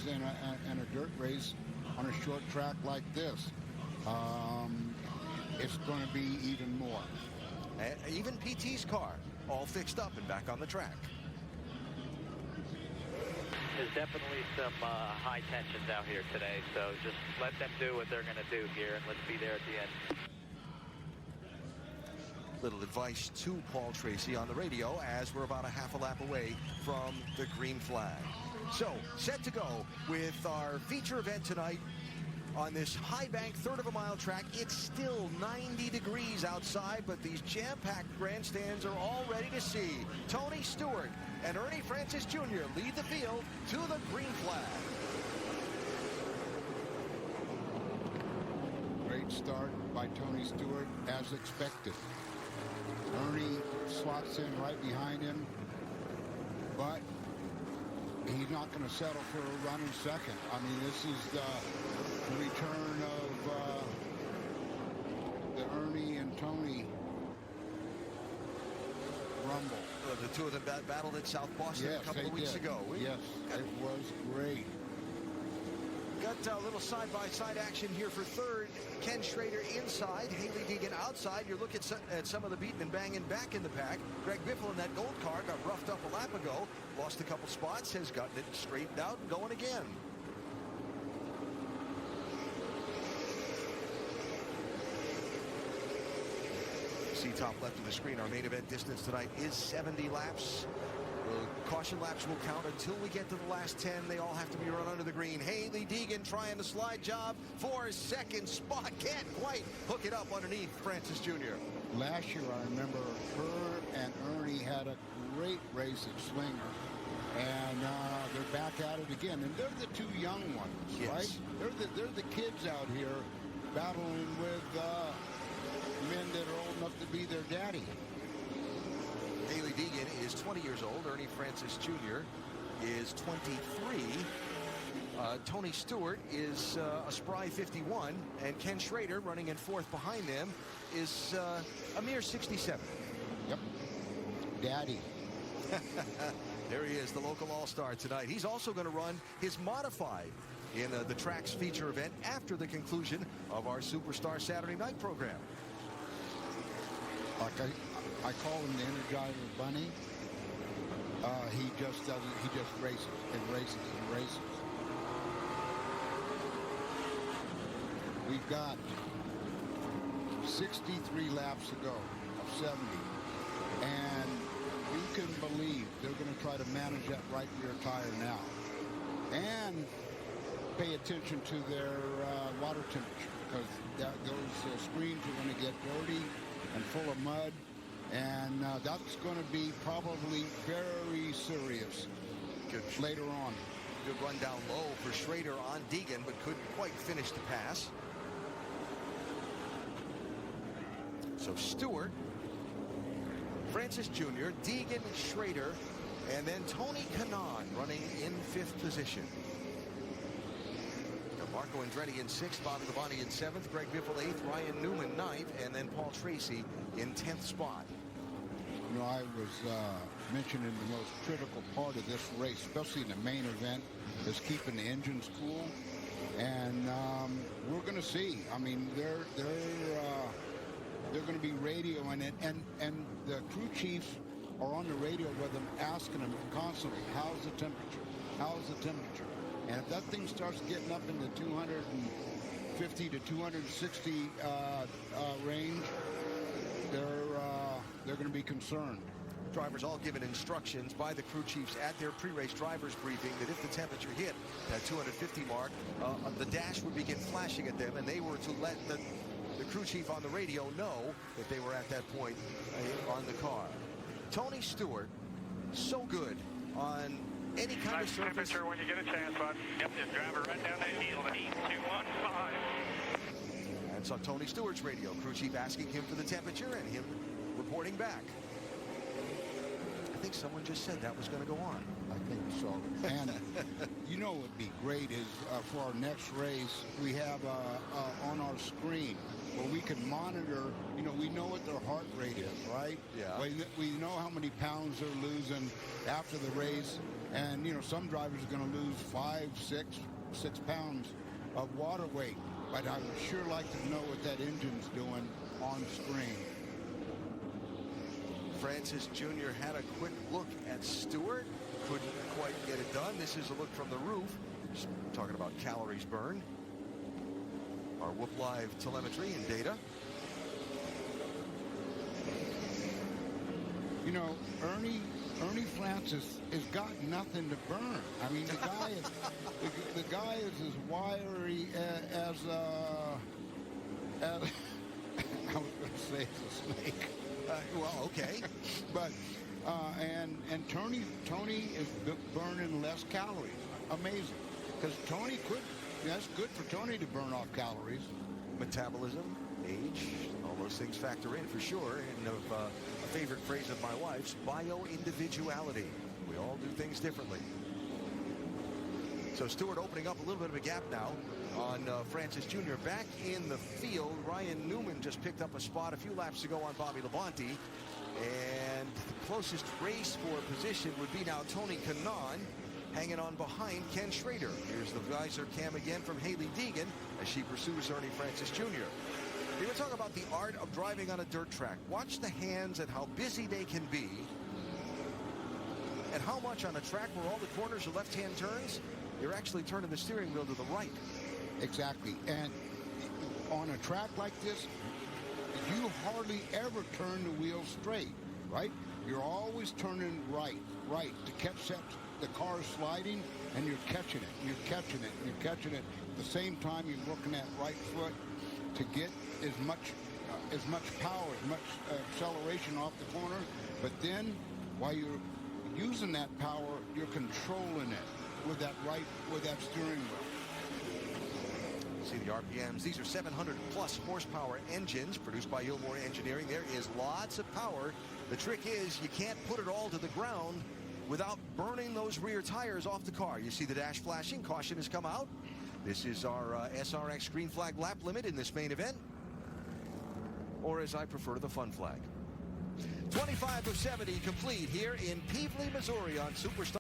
is in a dirt race on a short track like this. It's going to be even more. Even PT's car all fixed up and back on the track. There's definitely some high tensions out here today, so just let them do what they're going to do here, and let's be there at the end. Little advice to Paul Tracy on the radio as we're about a half a lap away from the green flag. So, set to go with our feature event tonight on this high bank, third of a mile track. It's still 90 degrees outside, but these jam-packed grandstands are all ready to see. Tony Stewart and Ernie Francis Jr. lead the field to the green flag. Great start by Tony Stewart, as expected. Ernie slots in right behind him, but he's not going to settle for a run in second. I mean, this is the return of the Ernie and Tony rumble. The two of them battled at South Boston a couple of weeks ago. Yes, it was great. Got a little side-by-side action here for third. Ken Schrader inside, Haley Deegan outside. You're looking at some of the beating and banging back in the pack. Greg Biffle in that gold car got roughed up a lap ago. Lost a couple spots, has gotten it straightened out and going again. See top left of the screen, our main event distance tonight is 70 laps. Caution laps will count until we get to the last 10. They all have to be run under the green. Haley Deegan trying the slide job for second spot. Can't quite hook it up underneath Francis Jr. Last year, I remember her and Ernie had a great race at Slinger. And they're back at it again. And they're the two young ones, yes, right? They're the kids out here battling with men that are old enough to be their daddy. Haley Deegan is 20 years old. Ernie Francis Jr. is 23. Tony Stewart is a spry 51. And Ken Schrader, running in fourth behind them, is a mere 67. Yep. Daddy. There he is, the local all-star tonight. He's also going to run his modified in the track's feature event after the conclusion of our Superstar Saturday night program. Like I call him the Energizer Bunny. He just doesn't. He just races and races and races. We've got 63 laps to go of 70, and you can believe they're going to try to manage that right rear tire now, and pay attention to their water temperature, because those screens are going to get dirty and full of mud. And that's going to be probably very serious later on. Good run down low for Schrader on Deegan, but couldn't quite finish the pass. So Stewart, Francis Jr., Deegan, Schrader, and then Tony Kanaan running in fifth position. Marco Andretti in sixth, Bob Labonte in seventh, Greg Biffle eighth, Ryan Newman ninth, and then Paul Tracy in 10th spot. You know, I was mentioning the most critical part of this race, especially in the main event, is keeping the engines cool. And we're going to see. I mean, they're going to be radioing it, and the crew chiefs are on the radio with them, asking them constantly, "How's the temperature? How's the temperature?" And if that thing starts getting up in the 250 to 260 range, they're going to be concerned. Drivers all given instructions by the crew chiefs at their pre-race drivers briefing that if the temperature hit that 250 mark, the dash would begin flashing at them, and they were to let the crew chief on the radio know that they were at that point on the car. Tony Stewart, so good on any kind of surface. Temperature when you get a chance, bud. Yep, just drive it right down that hill. 8215. And so Tony Stewart's radio, crew chief asking him for the temperature and him reporting back. I think someone just said that was going to go on. I think so. And you know what would be great is for our next race, we have on our screen where we can monitor, you know, we know what their heart rate is, right? Yeah. We know how many pounds they're losing after the race, And, you know, some drivers are going to lose 5, 6 pounds of water weight. But I would sure like to know what that engine's doing on screen. Francis Jr. had a quick look at Stewart. Couldn't quite get it done. This is a look from the roof. Just talking about calories burned. Our Whoop Live telemetry and data. You know, Ernie Francis has got nothing to burn. I mean, the guy is the guy is as wiry as I was going to say it's a snake. Well, okay. But and Tony is burning less calories. Amazing, because Tony could. That's good for Tony to burn off calories. Metabolism, age, all those things factor in for sure. And a favorite phrase of my wife's, bio-individuality. We all do things differently. So Stewart opening up a little bit of a gap now on Francis Jr. Back in the field, Ryan Newman just picked up a spot a few laps ago on Bobby Labonte. And the closest race for position would be now Tony Kanaan, hanging on behind Ken Schrader. Here's the visor cam again from Haley Deegan as she pursues Ernie Francis Jr. We were talking about the art of driving on a dirt track. Watch the hands and how busy they can be, and how much on a track where all the corners are left-hand turns, you're actually turning the steering wheel to the right. Exactly. And on a track like this, you hardly ever turn the wheel straight, right? You're always turning right to catch the car sliding, and you're catching it. You're catching it. You're catching it. At the same time, you're working that right foot to get as much power, as much acceleration off the corner. But then, while you're using that power, you're controlling it with that steering wheel. See the RPMs. These are 700-plus horsepower engines produced by Ilmore Engineering. There is lots of power. The trick is you can't put it all to the ground without burning those rear tires off the car. You see the dash flashing. Caution has come out. This is our SRX green flag lap limit in this main event, or as I prefer, the fun flag. 25 of 70 complete here in Pevely, Missouri on Superstar.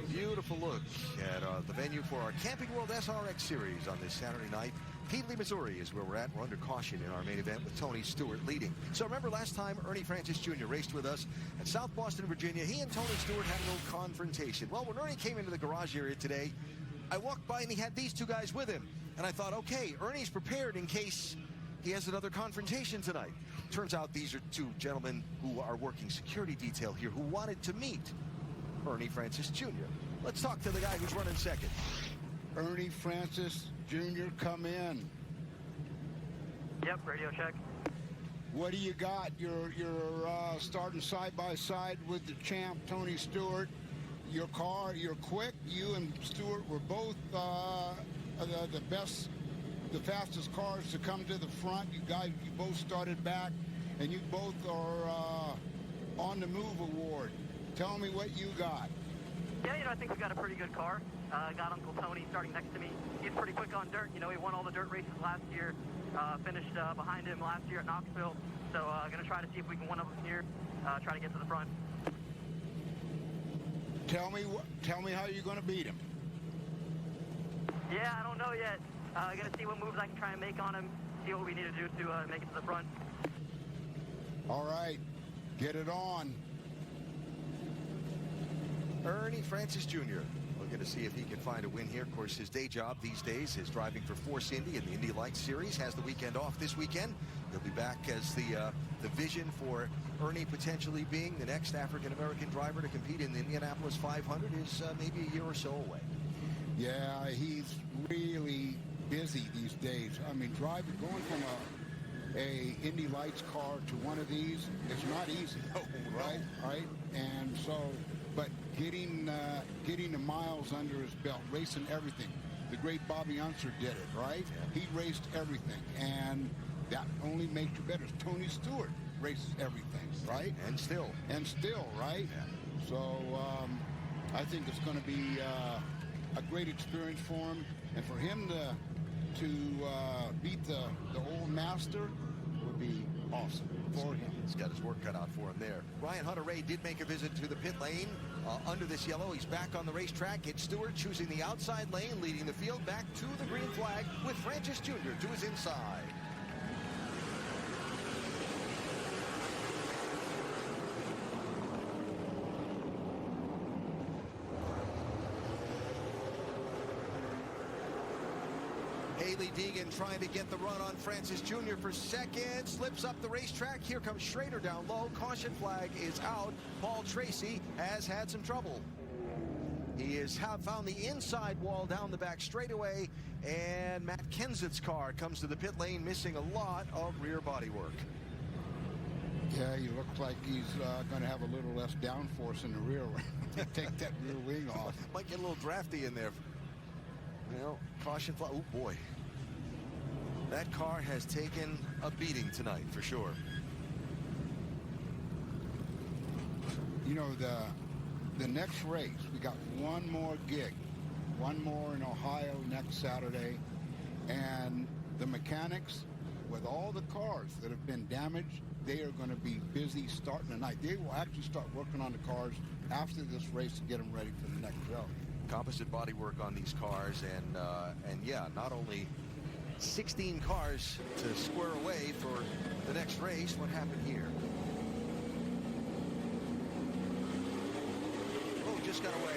Beautiful look at the venue for our Camping World SRX Series on this Saturday night. Pevely, Missouri is where we're at. We're under caution in our main event with Tony Stewart leading. So remember last time Ernie Francis Jr. raced with us at South Boston, Virginia. He and Tony Stewart had a little confrontation. Well, when Ernie came into the garage area today, I walked by and he had these two guys with him. And I thought, okay, Ernie's prepared in case he has another confrontation tonight. Turns out these are two gentlemen who are working security detail here who wanted to meet Ernie Francis Jr. Let's talk to the guy who's running second. Ernie Francis Jr., come in. Yep, radio check. What do you got? You're starting side by side with the champ, Tony Stewart. Your car, you're quick. You and Stewart were both the best, the fastest cars to come to the front. You guys, you both started back, and you both are on the move award. Tell me what you got. Yeah, I think we got a pretty good car. Got Uncle Tony starting next to me. He's pretty quick on dirt. He won all the dirt races last year. Finished behind him last year at Knoxville. So going to try to see if we can one up here. Try to get to the front. Tell me how you're going to beat him. Yeah, I don't know yet. Going to see what moves I can try and make on him. See what we need to do to make it to the front. All right, get it on. Ernie Francis Jr. Looking to see if he can find a win here. Of course, his day job these days is driving for Force Indy in the Indy Lights Series. Has the weekend off this weekend. He'll be back as the vision for Ernie potentially being the next African-American driver to compete in the Indianapolis 500 is maybe a year or so away. Yeah, he's really busy these days. I mean, going from a Indy Lights car to one of these is not easy, right? And so, but getting the miles under his belt, racing everything. The great Bobby Unser did it, right? Yeah. He raced everything, and that only makes you better. Tony Stewart races everything, right? And still, right? Yeah. So I think it's going to be a great experience for him, and for him to beat the old master would be awesome for him. He's got his work cut out for him there. Ryan Hunter-Reay did make a visit to the pit lane under this yellow. He's back on the racetrack. It's Stewart choosing the outside lane, leading the field back to the green flag with Francis Jr. to his inside. Haley Deegan trying to get the run on Francis Jr. for second. Slips up the racetrack. Here comes Schrader down low. Caution flag is out. Paul Tracy has had some trouble. He has found the inside wall down the back straightaway, and Matt Kenseth's car comes to the pit lane missing a lot of rear body work. Yeah, he looks like he's going to have a little less downforce in the rear. Take that rear wing off. Might get a little drafty in there. Well, caution flag. Oh, boy. That car has taken a beating tonight, for sure. The next race, we got one more gig. One more in Ohio next Saturday. And the mechanics, with all the cars that have been damaged, they are going to be busy starting tonight. They will actually start working on the cars after this race to get them ready for the next show. Composite bodywork on these cars, and yeah, not only 16 cars to square away for the next race. What happened here? Oh, just got away.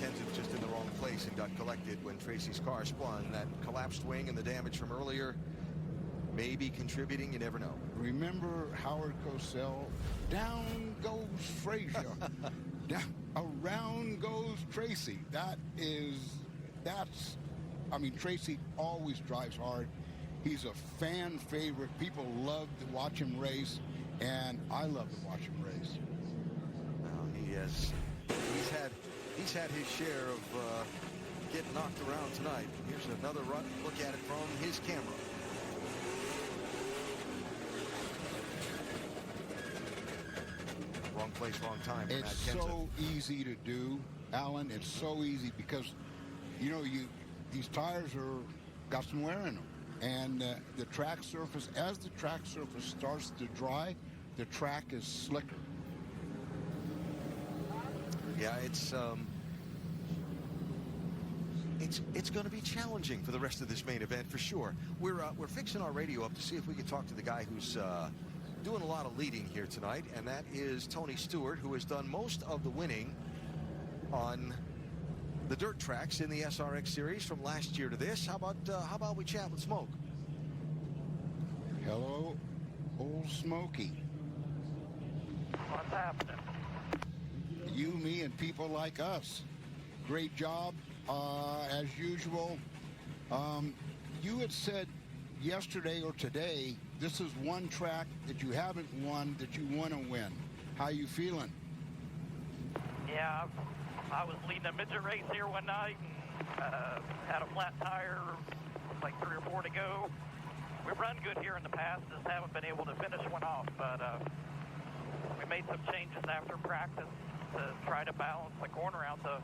Kenseth just in the wrong place and got collected when Tracy's car spun. That collapsed wing and the damage from earlier may be contributing. You never know. Remember Howard Cosell? Down goes Frazier. Around goes Tracy. I mean, Tracy always drives hard. He's a fan favorite. People love to watch him race, and I love to watch him race. Well, he's had his share of getting knocked around tonight. Here's another look at it from his camera. Wrong place, wrong time. It's so easy to do, Alan. It's so easy because, these tires got some wear in them. And the track surface, as the track surface starts to dry, the track is slicker. Yeah, it's it's going to be challenging for the rest of this main event for sure. We're fixing our radio up to see if we can talk to the guy who's doing a lot of leading here tonight, and that is Tony Stewart, who has done most of the winning on the dirt tracks in the SRX series from last year to this. How about we chat with Smoke? Hello, old Smokey. What's happening? You, me, and people like us. Great job, as usual. You had said yesterday or today, this is one track that you haven't won that you want to win. How you feeling? Yeah, I was leading a midget race here one night and had a flat tire, like 3 or 4 to go. We've run good here in the past, just haven't been able to finish one off, but we made some changes after practice to try to balance the corner out. The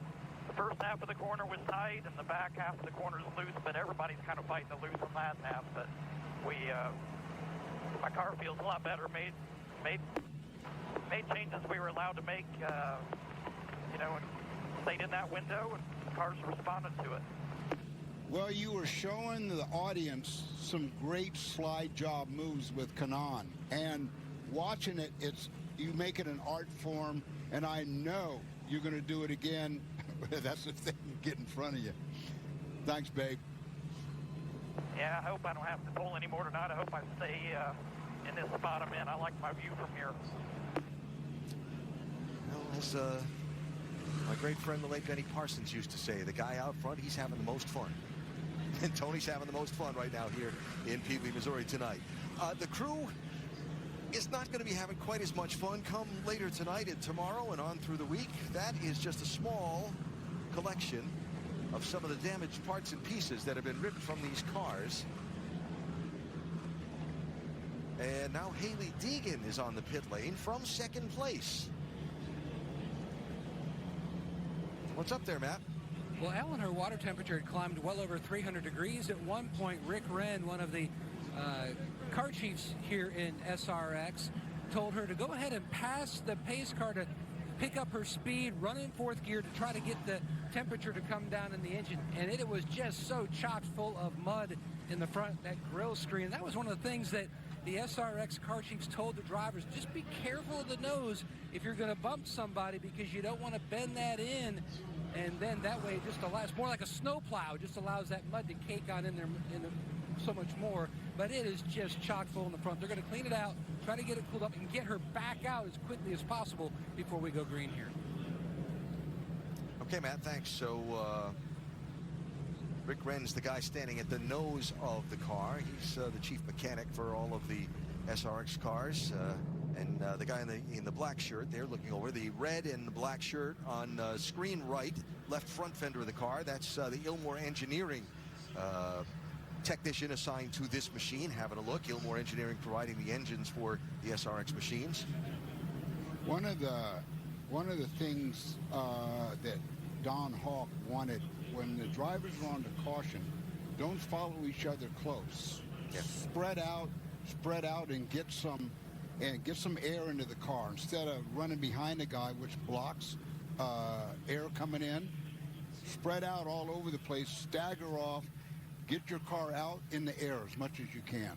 first half of the corner was tight and the back half of the corner is loose, but everybody's kind of fighting the loose on that half. But my car feels a lot better. Made changes we were allowed to make, and stayed in that window, and the cars responded to it. Well, you were showing the audience some great slide job moves with Kanan, and watching it, you make it an art form, and I know you're going to do it again. That's the thing, get in front of you. Thanks, babe. Yeah, I hope I don't have to pull any more tonight. I hope I stay in this spot I'm in. I like my view from here. Well, as my great friend, the late Benny Parsons, used to say, the guy out front, he's having the most fun. And Tony's having the most fun right now here in Peabody, Missouri tonight. The crew is not going to be having quite as much fun come later tonight and tomorrow and on through the week. That is just a small collection of some of the damaged parts and pieces that have been ripped from these cars. And now Hailie Deegan is on the pit lane from second place. What's up there, Matt? Well, Alan, her water temperature had climbed well over 300 degrees. At one point, Rick Wren, one of the car chiefs here in SRX, told her to go ahead and pass the pace car to pick up her speed, run in fourth gear to try to get the temperature to come down in the engine. And it was just so chock full of mud in the front, that grill screen. That was one of the things that the SRX car chiefs told the drivers, just be careful of the nose if you're going to bump somebody, because you don't want to bend that in. And then that way it just allows, more like a snow plow, just allows that mud to cake on in there so much more. But it is just chock full in the front. They're going to clean it out, try to get it cooled up, and get her back out as quickly as possible before we go green here. Okay, Matt, thanks. So Rick Wren's the guy standing at the nose of the car. He's the chief mechanic for all of the SRX cars. And the guy in the black shirt there looking over the red and the black shirt on screen right, left front fender of the car. That's the Ilmor Engineering technician assigned to this machine, having a look. Ilmor Engineering providing the engines for the SRX machines. One of the things that Don Hawk wanted, when the drivers were on the caution, don't follow each other close. Yeah. Spread out and get some air into the car instead of running behind the guy, which blocks air coming in. Spread out all over the place, stagger off, get your car out in the air as much as you can.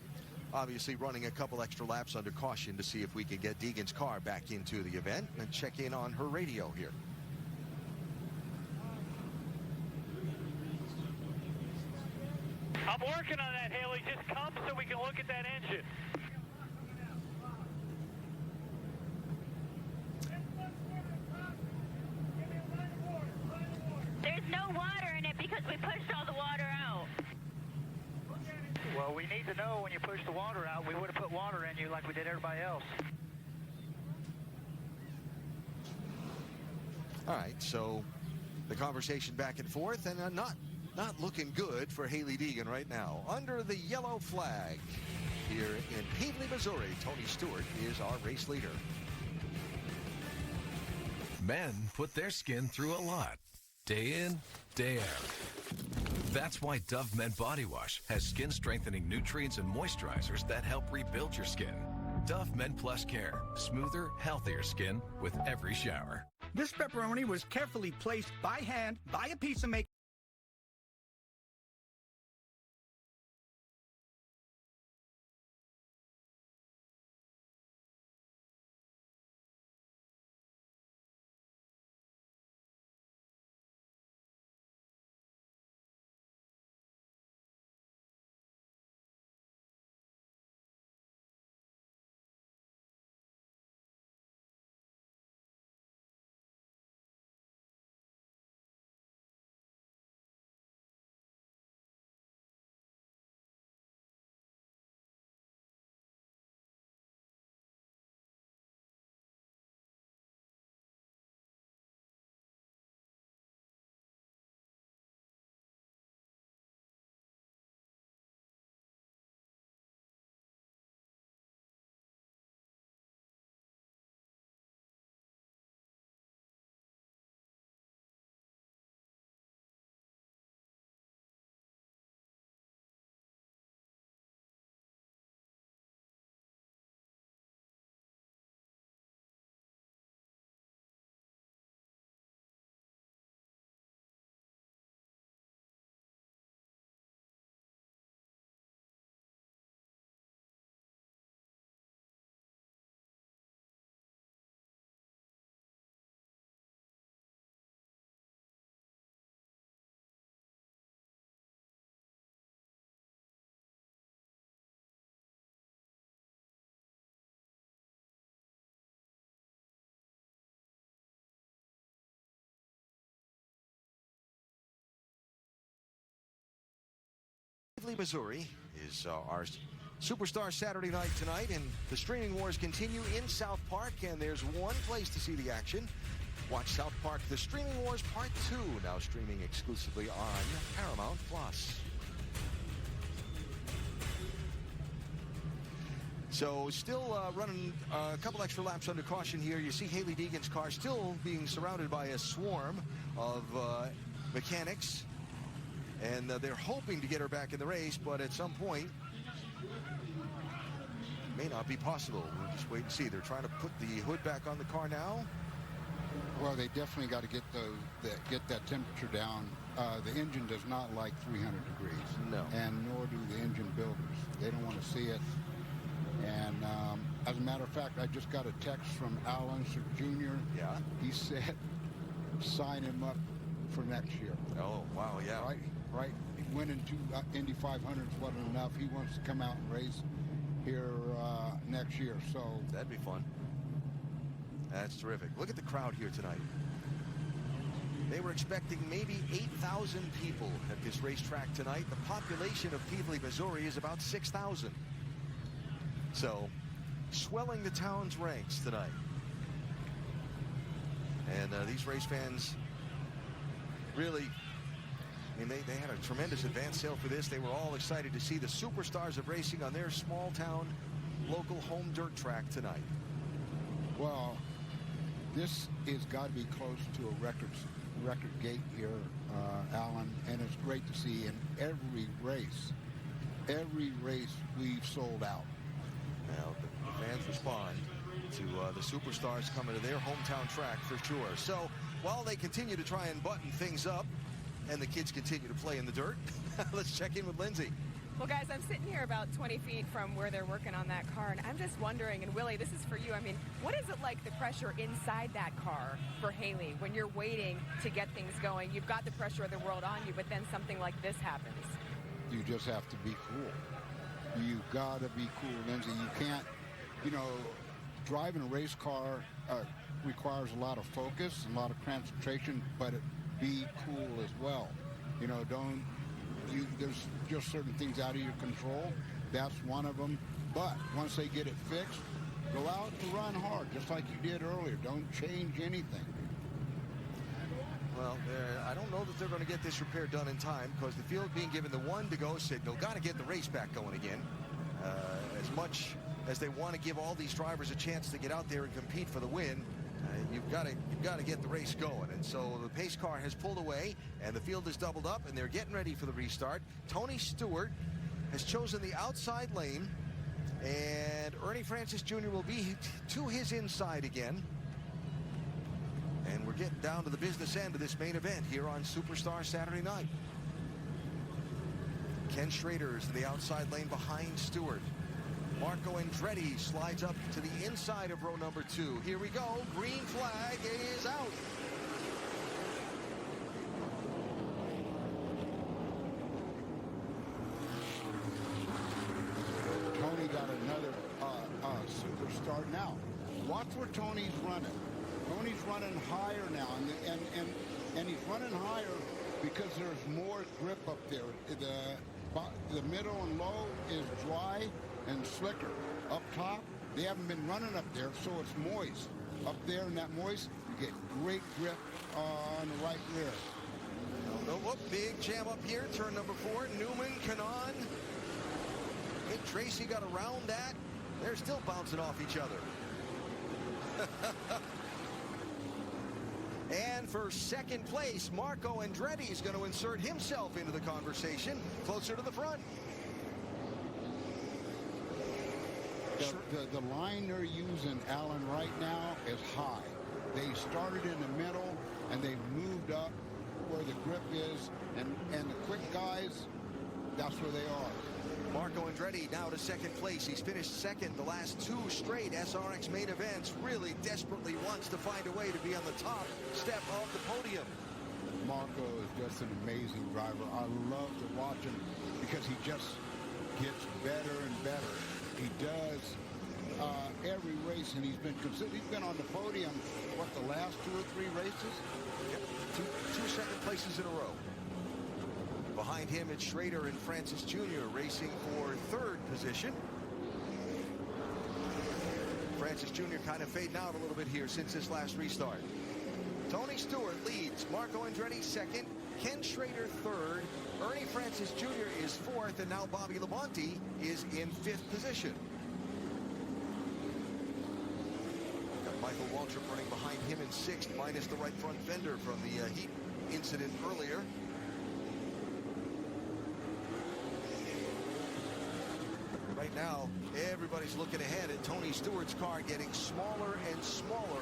Obviously running a couple extra laps under caution to see if we can get Deegan's car back into the event and check in on her radio here. I'm working on that, Hailie. Just come so we can look at that engine. There's no water in it because we pushed all the water out. Well, we need to know when you push the water out. We would have put water in you like we did everybody else. All right, so the conversation back and forth, and not looking good for Hailie Deegan right now. Under the yellow flag here in Peabody, Missouri, Tony Stewart is our race leader. Men put their skin through a lot, day in, day out. That's why Dove Men Body Wash has skin-strengthening nutrients and moisturizers that help rebuild your skin. Dove Men Plus Care, smoother, healthier skin with every shower. This pepperoni was carefully placed by hand by a pizza maker. Pevely, Missouri is our Superstar Saturday night tonight, and the streaming wars continue in South Park, and there's one place to see the action. Watch South Park The Streaming Wars Part 2, now streaming exclusively on Paramount+. So still running a couple extra laps under caution here. You see Hailie Deegan's car still being surrounded by a swarm of mechanics, and they're hoping to get her back in the race, but at some point may not be possible. We'll just wait and see. They're trying to put the hood back on the car now. Well, they definitely got to get that temperature down. The engine does not like 300 degrees. No. And nor do the engine builders. They don't want to see it. And as a matter of fact, I just got a text from Alan Jr. Yeah. He said, sign him up for next year. Oh, wow, yeah. Right. Winning 2 Indy 500s wasn't enough. He wants to come out and race here next year. So that'd be fun. That's terrific. Look at the crowd here tonight. They were expecting maybe 8,000 people at this racetrack tonight. The population of Pevely, Missouri is about 6,000. So, swelling the town's ranks tonight. And these race fans really, I mean, they had a tremendous advance sale for this. They were all excited to see the superstars of racing on their small town, local home dirt track tonight. Well, this is got to be close to a record gate here, Alan, and it's great to see in every race we've sold out. Now, the fans respond to the superstars coming to their hometown track for sure. So, while they continue to try and button things up, and the kids continue to play in the dirt, let's check in with Lindsay. Well, guys, I'm sitting here about 20 feet from where they're working on that car, and I'm just wondering, and Willie, this is for you. I mean, what is it like, the pressure inside that car for Hailie when you're waiting to get things going? You've got the pressure of the world on you, but then something like this happens. You just have to be cool. You got to be cool, Lindsay. You can't, driving a race car requires a lot of focus, a lot of concentration, but be cool as well. There's just certain things out of your control. That's one of them. But once they get it fixed, go out and run hard, just like you did earlier. Don't change anything. Well, I don't know that they're going to get this repair done in time, because the field being given the 1-to-go signal. Got to get the race back going again. As much as they want to give all these drivers a chance to get out there and compete for the win, you've got to get the race going. And so the pace car has pulled away, and the field is doubled up, and they're getting ready for the restart. Tony Stewart has chosen the outside lane, and Ernie Francis Jr. will be to his inside again. And we're getting down to the business end of this main event here on Superstar Saturday night. Ken Schrader is in the outside lane behind Stewart. Marco Andretti slides up to the inside of row number 2. Here we go. Green flag is out. Tony got another superstar. Now, watch where Tony's running. Tony's running higher now, and he's running higher because there's more grip up there. The middle and low is dry and slicker. Up top, they haven't been running up there, so it's moist. Up there in that moist, you get great grip on the right rear. Whoop, big jam up here, turn number 4. Newman, Kanon. Hey, Tracy got around that. They're still bouncing off each other. And for second place, Marco Andretti is going to insert himself into the conversation, closer to the front. The line they're using, Alan, right now is high. They started in the middle, and they moved up where the grip is, and the quick guys, that's where they are. Marco Andretti now to second place. He's finished second the last 2 straight SRX main events. Really desperately wants to find a way to be on the top step of the podium. Marco is just an amazing driver. I love to watch him because he just gets better and better. He does every race, and he's been on the podium, the last 2 or 3 races? Yep. Two second places in a row. Behind him, it's Schrader and Francis Jr. racing for third position. Francis Jr. kind of fading out a little bit here since this last restart. Tony Stewart leads. Marco Andretti second. Ken Schrader third. Ernie Francis Jr. is fourth. And now Bobby Labonte is in fifth position. Got Michael Waltrip running behind him in sixth, minus the right front fender from the heat incident earlier. Right now, everybody's looking ahead at Tony Stewart's car getting smaller and smaller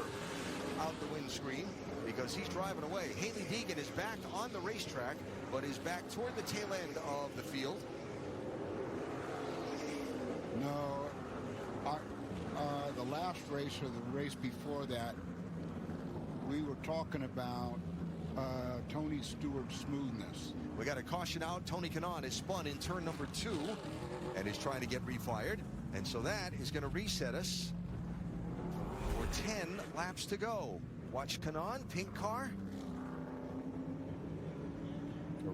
out the windscreen because he's driving away. Haley Deegan is back on the racetrack, but is back toward the tail end of the field. No, the last race or the race before that, we were talking about Tony Stewart's smoothness. We got a caution out. Tony Kanaan is spun in turn number 2 and is trying to get refired. And so that is going to reset us for 10 laps to go. Watch Kanaan, pink car.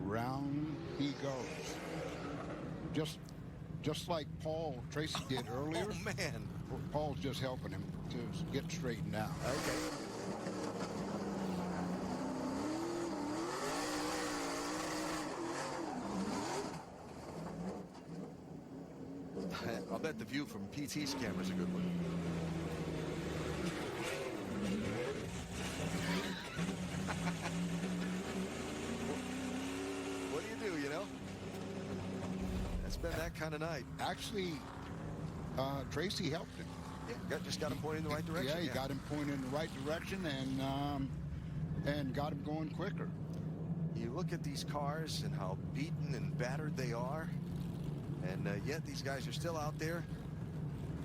Around he goes. Just like Paul Tracy did earlier. Oh, man. Paul's just helping him to get straightened out. Okay. I'll bet the view from PT's camera is a good one. What do you know? It's been that kind of night. Actually, Tracy helped him. Yeah, just got him pointed in the right direction. Yeah, he got him pointed in the right direction and got him going quicker. You look at these cars and how beaten and battered they are. And yet these guys are still out there.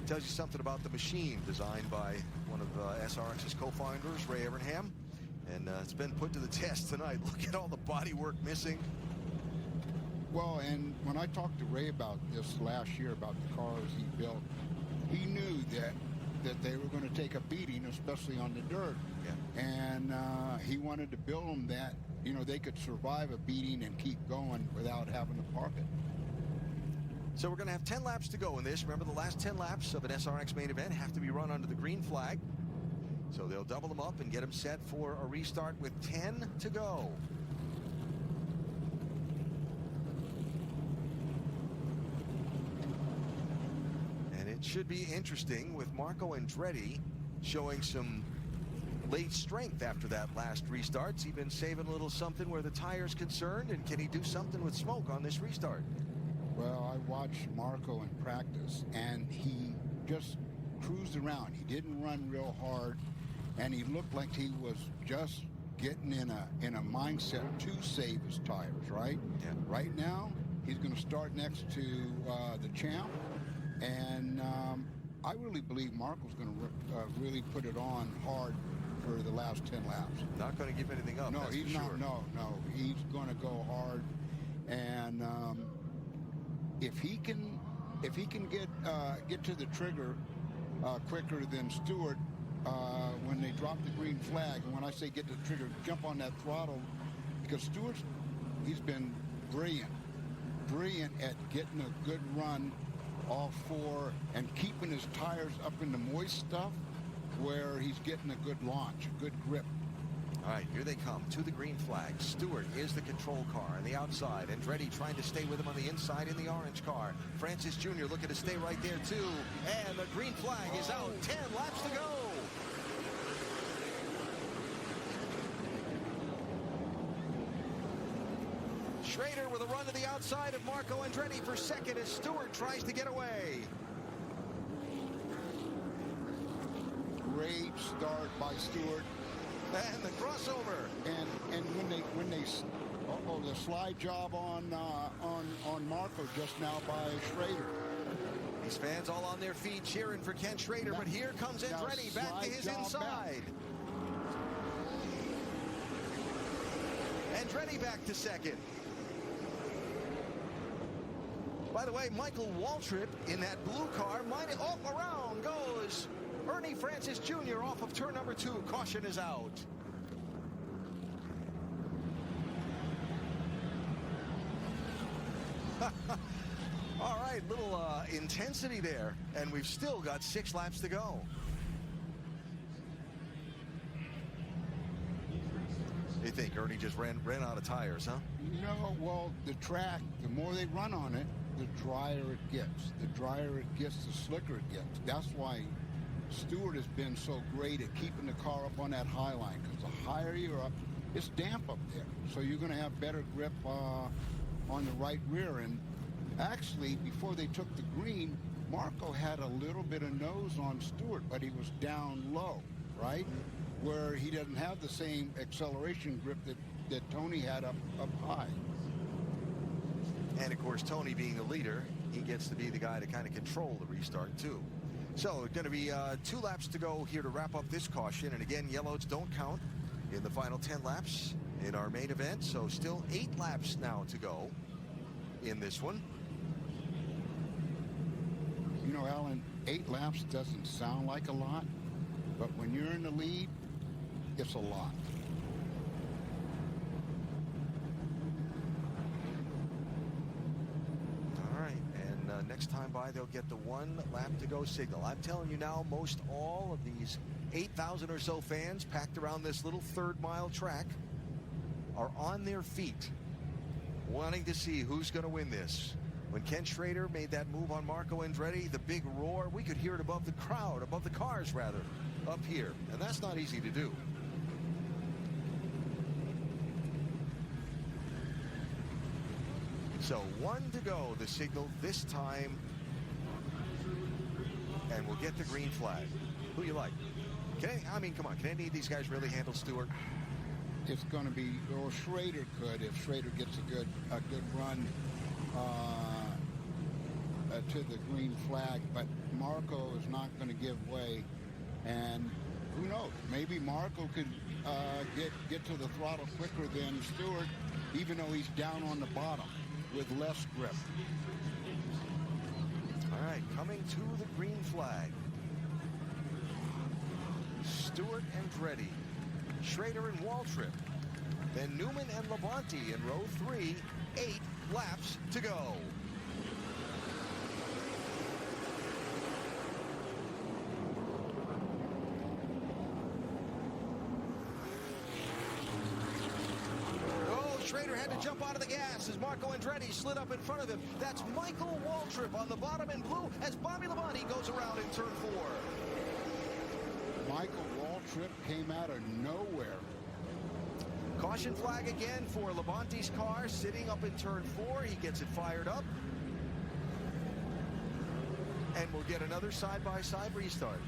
It tells you something about the machine designed by one of SRX's co-founders, Ray Evernham. And it's been put to the test tonight. Look at all the bodywork missing. Well, and when I talked to Ray about this last year, about the cars he built, he knew that they were going to take a beating, especially on the dirt. Yeah. And he wanted to build them that, you know, they could survive a beating and keep going without having to park it. So we're going to have 10 laps to go in this. Remember, the last 10 laps of an SRX main event have to be run under the green flag. So they'll double them up and get them set for a restart with 10 to go. And it should be interesting with Marco Andretti showing some late strength after that last restart. He's been saving a little something where the tire's concerned, and can he do something with smoke on this restart? Well, I watched Marco in practice, and he just cruised around. He didn't run real hard, and he looked like he was just getting in a mindset to save his tires, right? Yeah. Right now, he's going to start next to the champ, and I really believe Marco's going to really put it on hard for the last 10 laps. Not going to give anything up. No, that's he's for not. Sure. No, he's going to go hard, and if he can get to the trigger quicker than Stewart when they drop the green flag, and when I say get to the trigger, jump on that throttle, because Stewart's, he's been brilliant at getting a good run off 4 and keeping his tires up in the moist stuff where he's getting a good launch, a good grip. All right, here they come to the green flag. Stewart is the control car on the outside. Andretti trying to stay with him on the inside in the orange car. Francis Jr. looking to stay right there, too. And the green flag is out. 10 laps to go. Schrader with a run to the outside of Marco Andretti for second as Stewart tries to get away. Great start by Stewart. And the crossover. And when they the slide job on Marco just now by Schrader. These fans all on their feet cheering for Ken Schrader, but here comes Andretti back to his inside. Andretti back to second. By the way, Michael Waltrip in that blue car. Around goes Ernie Francis Jr. off of turn number 2. Caution is out. All right, little intensity there, and we've still got 6 laps to go. You think Ernie just ran out of tires, huh? No, well, the track, the more they run on it, the drier it gets. The drier it gets, the slicker it gets. That's why Stewart has been so great at keeping the car up on that high line, because the higher you're up, it's damp up there. So you're going to have better grip on the right rear. And actually, before they took the green, Marco had a little bit of nose on Stewart, but he was down low, right? Where he doesn't have the same acceleration grip that Tony had up high. And of course, Tony being the leader, he gets to be the guy to kind of control the restart too. So it's going to be 2 laps to go here to wrap up this caution. And again, yellows don't count in the final 10 laps in our main event. So still 8 laps now to go in this one. You know, Alan, 8 laps doesn't sound like a lot, but when you're in the lead, it's a lot. All right, and next time by, they'll get the 1 lap to go signal. I'm telling you now, most all of these 8,000 or so fans packed around this little 3rd mile track are on their feet, wanting to see who's going to win this. When Ken Schrader made that move on Marco Andretti, the big roar, we could hear it above the crowd, above the cars rather, up here. And that's not easy to do. So 1 to go, the signal this time. And we'll get the green flag. Who you like? Come on, can any of these guys really handle Stewart? It's going to be, well, Schrader could if Schrader gets a good run to the green flag, but Marco is not going to give way, and who knows, maybe Marco could get to the throttle quicker than Stewart, even though he's down on the bottom with less grip. All right, coming to the green flag. Stewart and Andretti, Schrader and Waltrip, then Newman and Labonte in row 3, 8 laps to go. Schrader had to jump out of the gas as Marco Andretti slid up in front of him. That's Michael Waltrip on the bottom in blue as Bobby Labonte goes around in turn 4. Michael Waltrip came out of nowhere. Caution flag again for Labonte's car sitting up in turn 4. He gets it fired up. And we'll get another side-by-side restart.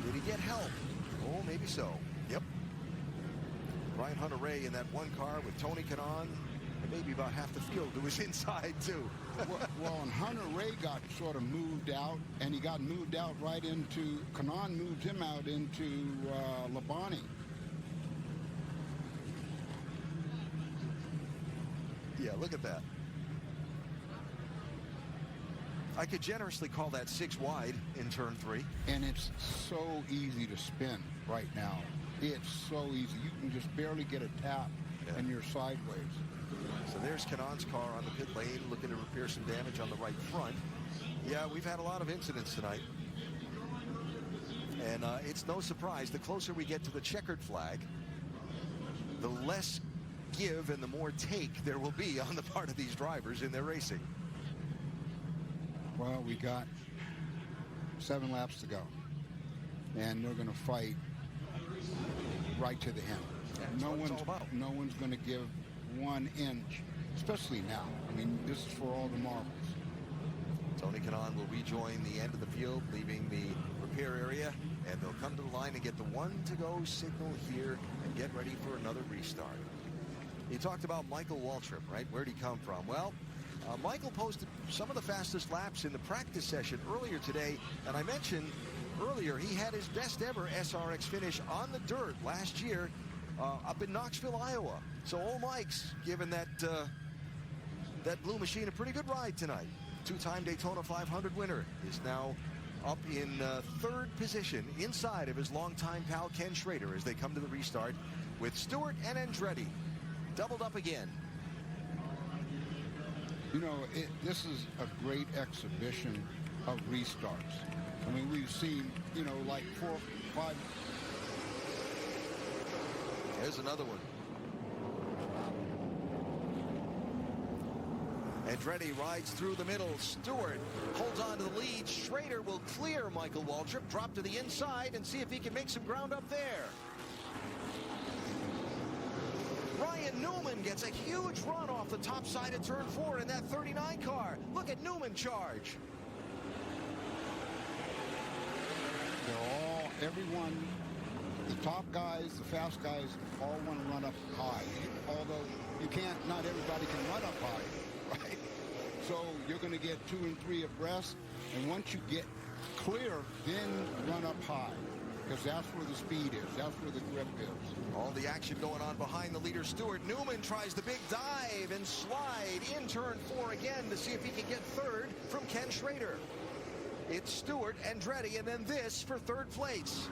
Did he get help? Oh, maybe so. Yep. Ryan Hunter-Reay in that one car with Tony Kanaan, and maybe about half the field who was inside, too. well, and Hunter-Reay got sort of moved out, and he got moved out right into, Kanaan moved him out into Labonte. Yeah, look at that. I could generously call that 6 wide in turn 3. And it's so easy to spin right now. It's so easy. You can just barely get a tap and you're sideways. So there's Kanaan's car on the pit lane looking to repair some damage on the right front. Yeah, we've had a lot of incidents tonight. And it's no surprise, the closer we get to the checkered flag, the less give and the more take there will be on the part of these drivers in their racing. Well, we got 7 laps to go, and they're going to fight right to the end. No one's going to give 1 inch, especially now. I mean, this is for all the marbles. Tony Kanaan will rejoin the end of the field, leaving the repair area, and they'll come to the line and get the 1 to go signal here and get ready for another restart. You talked about Michael Waltrip, right? Where'd he come from? Well, Michael posted some of the fastest laps in the practice session earlier today, and I mentioned earlier he had his best ever SRX finish on the dirt last year up in Knoxville, Iowa. So old Mike's giving that blue machine a pretty good ride tonight. 2-time Daytona 500 winner is now up in 3rd position inside of his longtime pal Ken Schrader as they come to the restart with Stewart and Andretti doubled up again. You know, this is a great exhibition of restarts. I mean, we've seen, you know, like 4 or 5. There's another one. Andretti rides through the middle. Stewart holds on to the lead. Schrader will clear Michael Waltrip, drop to the inside, and see if he can make some ground up there. Ryan Newman gets a huge run off the top side of turn 4 in that 39 car. Look at Newman charge. Everyone, the top guys, the fast guys, all want to run up high. Although you can't, not everybody can run up high, right? So you're going to get 2 and 3 abreast, and once you get clear, then run up high, because that's where the speed is. That's where the grip is. All the action going on behind the leader, Stewart. Newman tries the big dive and slide in turn 4 again to see if he can get third from Ken Schrader. It's Stewart, Andretti, and then this for third place.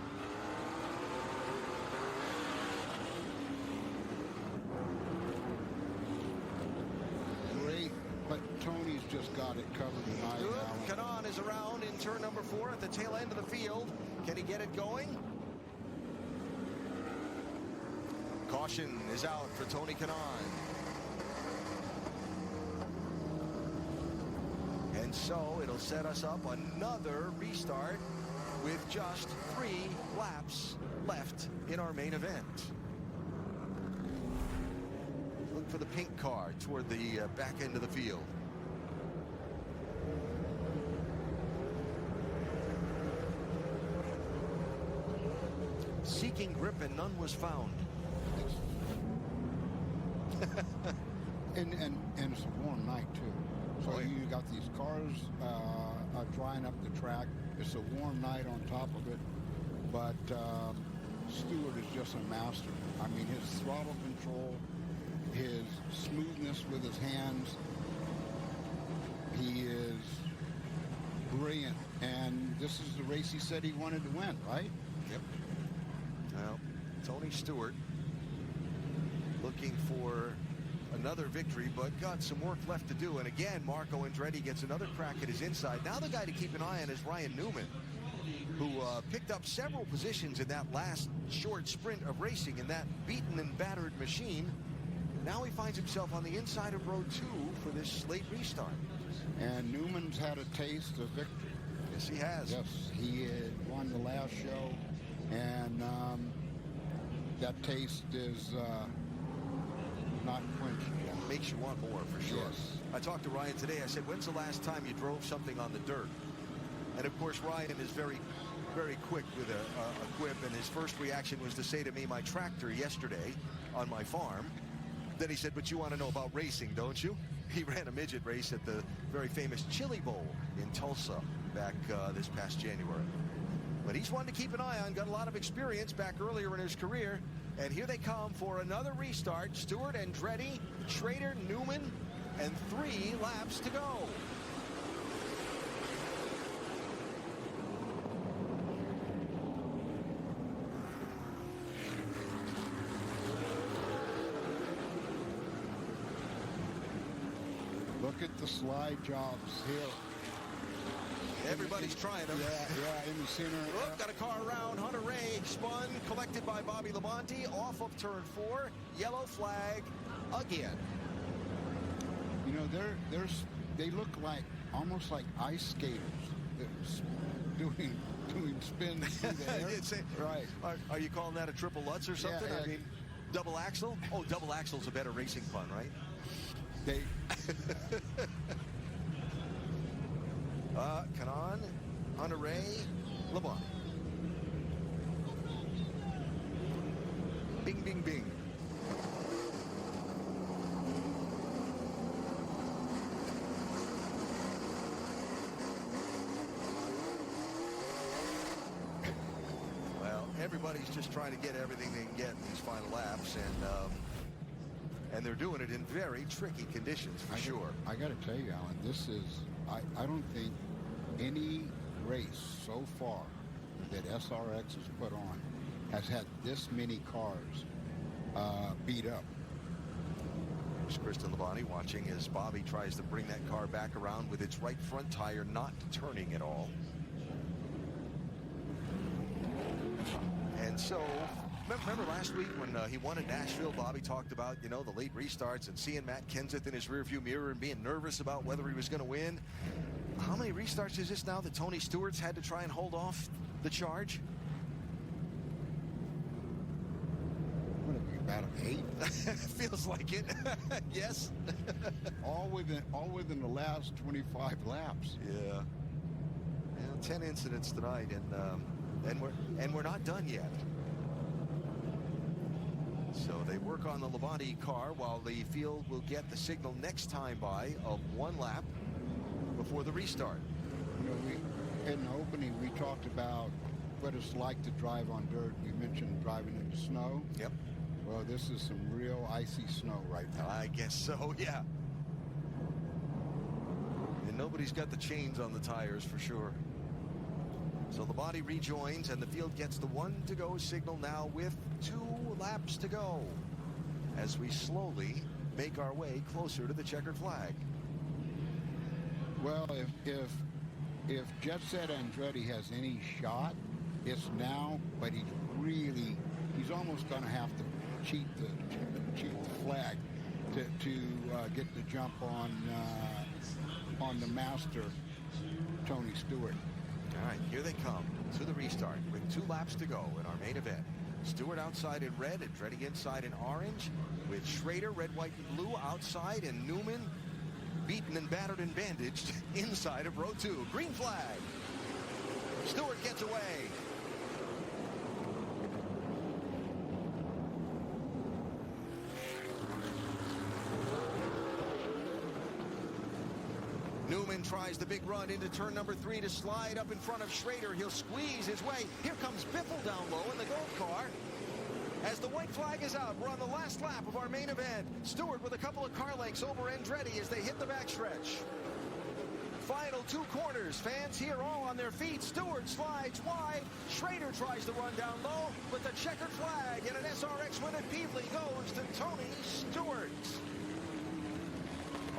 Great, but Tony's just got it covered tonight. Kanaan is around in turn number 4 at the tail end of the field. Can he get it going? Caution is out for Tony Kanaan. And so it'll set us up another restart with just 3 laps left in our main event. Look for the pink car toward the back end of the field. Seeking grip and none was found. and it's a warm night too. So you got these cars drying up the track. It's a warm night on top of it. But Stewart is just a master. I mean, his throttle control, his smoothness with his hands, he is brilliant. And this is the race he said he wanted to win, right? Yep. Well, Tony Stewart looking for another victory, but got some work left to do. And again, Marco Andretti gets another crack at his inside. Now the guy to keep an eye on is Ryan Newman, who picked up several positions in that last short sprint of racing in that beaten and battered machine. Now he finds himself on the inside of row 2 for this late restart. And Newman's had a taste of victory. Yes, he has. Yes, he had won the last show, and that taste is not quenched yet. Makes you want more, for sure. Yes. I talked to Ryan today. I said, when's the last time you drove something on the dirt? And of course, Ryan is very, very quick with a quip, and his first reaction was to say to me, my tractor yesterday on my farm. Then he said, but you want to know about racing, don't you? He ran a midget race at the very famous Chili Bowl in Tulsa back this past January. But he's one to keep an eye on, got a lot of experience back earlier in his career. And here they come for another restart. Stewart, Andretti, Schrader, Newman, and 3 laps to go. Look at the slide jobs here. Everybody's trying them. Yeah, in the center. Look, got a car around. Hunter Ray spun, collected by Bobby Labonte, off of turn 4. Yellow flag again. You know, they look like almost like ice skaters doing spins through the air. Right. Are you calling that a triple Lutz or something? Yeah. I mean, double axle? Oh, double axle's a better racing pun, right? They. Kanaan, Hunter Ray, LeBron. Bing, bing, bing. Well, everybody's just trying to get everything they can get in these final laps, and they're doing it in very tricky conditions, for sure. I got to tell you, Alan, this is, I don't think any race so far that SRX has put on has had this many cars beat up. There's Kristen Labonte watching as Bobby tries to bring that car back around with its right front tire not turning at all. And so, remember last week when he won at Nashville, Bobby talked about, you know, the late restarts and seeing Matt Kenseth in his rearview mirror and being nervous about whether he was going to win. How many restarts is this now that Tony Stewart's had to try and hold off the charge? What have we, about 8? Feels like it. Yes. all within the last 25 laps. Yeah. 10 incidents tonight, and we're not done yet. So they work on the Labonte car while the field will get the signal next time by of 1 lap before the restart. You know, in the opening, we talked about what it's like to drive on dirt. We mentioned driving in the snow. Yep. Well, this is some real icy snow right now. I guess so, yeah. And nobody's got the chains on the tires for sure. So Labonte rejoins, and the field gets the 1 to go signal now with 2 laps to go as we slowly make our way closer to the checkered flag. Well, if Jet Set Andretti has any shot, it's now, but he's almost going to have to cheat the flag to get the jump on the master, Tony Stewart. All right, here they come to the restart with 2 laps to go in our main event. Stewart outside in red, Andretti inside in orange, with Schrader, red, white, and blue outside, and Newman beaten and battered and bandaged inside of row 2. Green flag. Stewart gets away. Newman tries the big run into turn number 3 to slide up in front of Schrader. He'll squeeze his way. Here comes Biffle down low in the gold car. As the white flag is out, we're on the last lap of our main event. Stewart with a couple of car lengths over Andretti as they hit the backstretch. Final 2 corners. Fans here all on their feet. Stewart slides wide. Schrader tries to run down low, but the checkered flag and an SRX win at Peevely goes to Tony Stewart.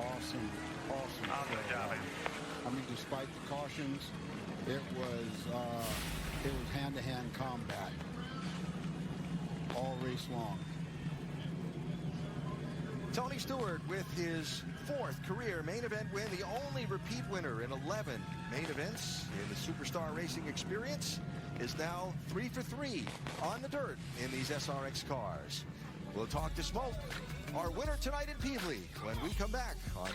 Awesome. Good job. I mean, despite the cautions, it was hand-to-hand combat all race long. Tony Stewart with his 4th career main event win, the only repeat winner in 11 main events in the Superstar Racing experience, is now 3 for 3 on the dirt in these SRX cars. We'll talk to Smoke, our winner tonight in Peevely, when we come back on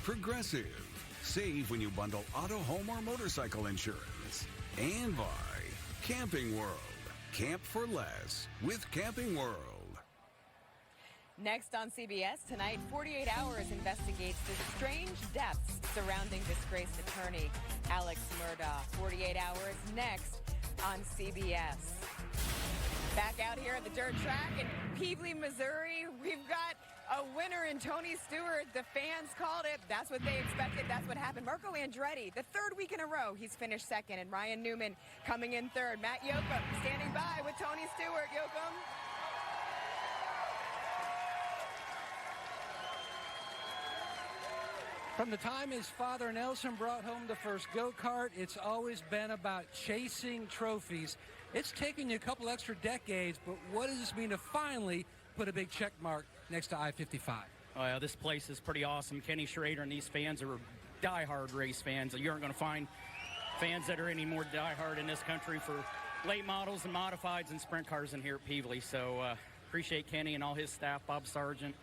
Progressive. Save when you bundle auto, home, or motorcycle insurance. And by Camping World. Camp for less with Camping World. Next on CBS tonight, 48 Hours investigates the strange deaths surrounding disgraced attorney Alex Murdaugh. 48 Hours next on CBS. Back out here at the dirt track in Peevely, Missouri, we've got a winner in Tony Stewart. The fans called it. That's what they expected. That's what happened. Marco Andretti, the third week in a row, he's finished second, and Ryan Newman coming in third. Matt Yoakum standing by with Tony Stewart. Yoakum. From the time his father Nelson brought home the first go-kart, it's always been about chasing trophies. It's taken you a couple extra decades, but what does this mean to finally put a big check mark next to I-55? Well, this place is pretty awesome. Kenny Schrader and these fans are diehard race fans. You aren't going to find fans that are any more diehard in this country for late models and modifieds and sprint cars in here at Peevely. So appreciate Kenny and all his staff, Bob Sargent,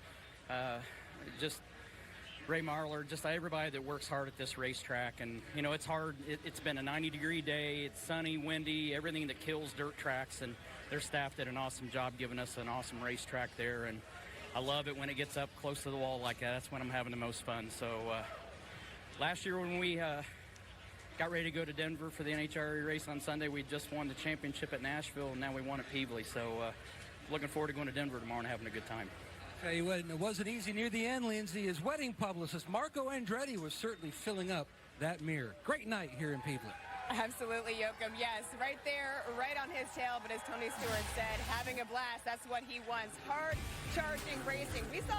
just Ray Marler, just everybody that works hard at this racetrack. And, you know, it's hard. It's been a 90-degree day. It's sunny, windy, everything that kills dirt tracks. And their staff did an awesome job giving us an awesome racetrack there. And I love it when it gets up close to the wall like that. That's when I'm having the most fun. So last year when we got ready to go to Denver for the NHRA race on Sunday, we just won the championship at Nashville, and now we won at Peevely. So looking forward to going to Denver tomorrow and having a good time. Tell you what, it wasn't easy near the end, Lindsay. His wedding publicist, Marco Andretti, was certainly filling up that mirror. Great night here in Peevely. Absolutely, Yoakum. Yes, right there, right on his tail. But as Tony Stewart said, having a blast, that's what he wants. Hard-charging racing. We saw